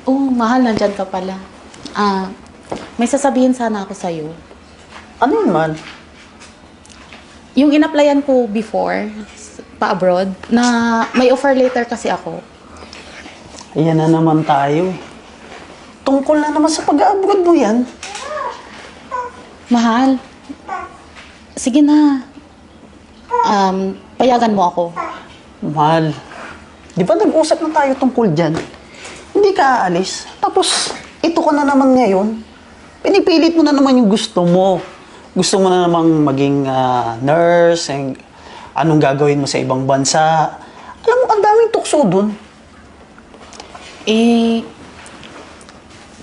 Oh, mahal, nandyan ka pala. Ah, may sasabihin sana ako sa'yo. Ano yun, mahal? Yung in-applyan ko before, pa-abroad, na may offer later kasi ako. Ayan na naman tayo eh. Tungkol na naman sa pag-abroad mo yan. Mahal, sige na. Payagan mo ako. Mahal, di ba nag-usap na tayo tungkol dyan? Hindi ka aalis. Tapos, ito ka na naman ngayon. Pinipilit mo na naman yung gusto mo. Gusto mo na namang maging nurse, and anong gagawin mo sa ibang bansa. Alam mo, ang daming tukso dun. Eh,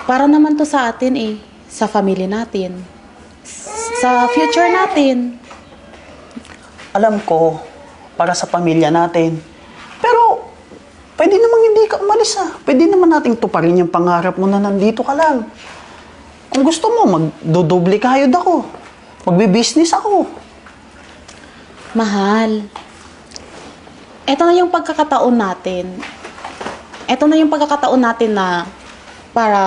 para naman to sa atin eh, sa family natin. Sa future natin. Alam ko, para sa pamilya natin. Pero, pwede namang hindi ka umalis Pwede naman nating tuparin yung pangarap mo na nandito ka lang. Kung gusto mo, magdodoble kayod ako. Magbi-business ako. Mahal, eto na yung pagkakataon natin. Eto na yung pagkakataon natin na para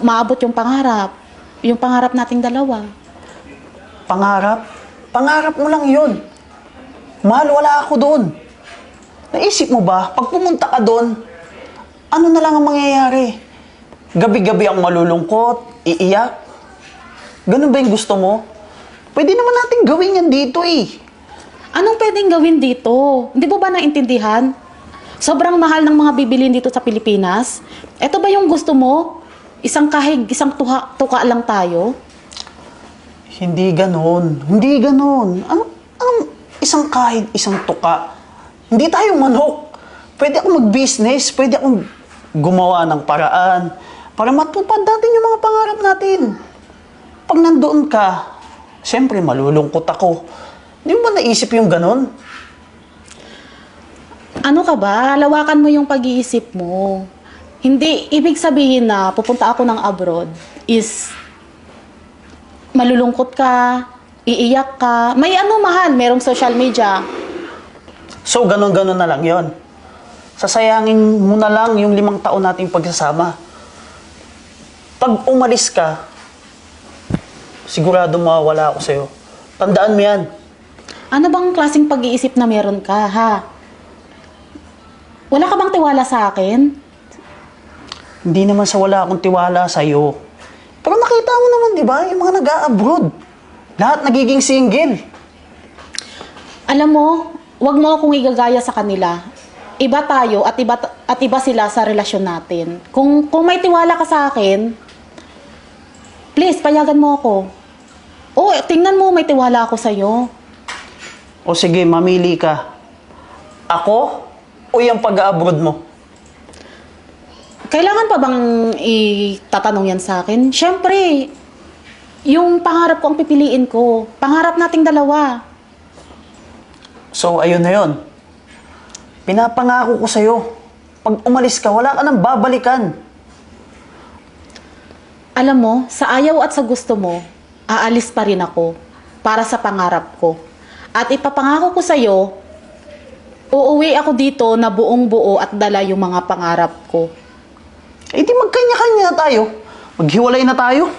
maabot yung pangarap. Yung pangarap nating dalawa. Pangarap? Pangarap mo lang yun. Mahal, wala ako doon. Naisip mo ba, pag pumunta ka doon, ano na lang ang mangyayari? Gabi-gabi ang malulungkot, iiyak? Ganun ba yung gusto mo? Pwede naman natin gawin yan dito eh. Anong pwedeng gawin dito? Hindi mo ba naintindihan? Sobrang mahal ng mga bibilin dito sa Pilipinas. Eto ba yung gusto mo? Isang kahig, isang tuka lang tayo? Hindi ganon. Hindi ganon. Isang kahit, isang tuka. Hindi tayo manok. Pwede akong mag-business. Pwede akong gumawa ng paraan para matupad natin yung mga pangarap natin. Pag nandoon ka, siyempre malulungkot ako. Hindi mo ba naisip yung ganon? Ano ka ba? Lawakan mo yung pag-iisip mo. Hindi, ibig sabihin na pupunta ako ng abroad is malulungkot ka, iiyak ka. May ano mahal, merong social media. So, ganon-ganon na lang yon. Sasayangin mo na lang yung 5 taon nating pagsasama. Pag umalis ka, sigurado mawawala ako sa'yo. Tandaan mo yan. Ano bang klaseng pag-iisip na meron ka, ha? Wala ka bang tiwala sa akin? Hindi naman sa wala akong tiwala sa'yo. Pero nakita mo naman, di ba, yung mga nag-a-abroad. Lahat nagiging single. Alam mo, wag mo akong igagaya sa kanila. Iba tayo at iba sila sa relasyon natin. Kung may tiwala ka sa akin, please, payagan mo ako. Oh, tingnan mo, may tiwala ako sa'yo. O sige, mamili ka. Ako o yung pag-a-abroad mo? Kailangan pa bang itatanong yan sa akin? Siyempre, yung pangarap ko ang pipiliin ko. Pangarap nating dalawa. So, ayun na yun. Pinapangako ko sa'yo, pag umalis ka, wala ka nang babalikan. Alam mo, sa ayaw at sa gusto mo, aalis pa rin ako para sa pangarap ko. At ipapangako ko sa'yo, uuwi ako dito na buong buo at dala yung mga pangarap ko. Eh di magkanya-kanya na tayo. Maghiwalay na tayo.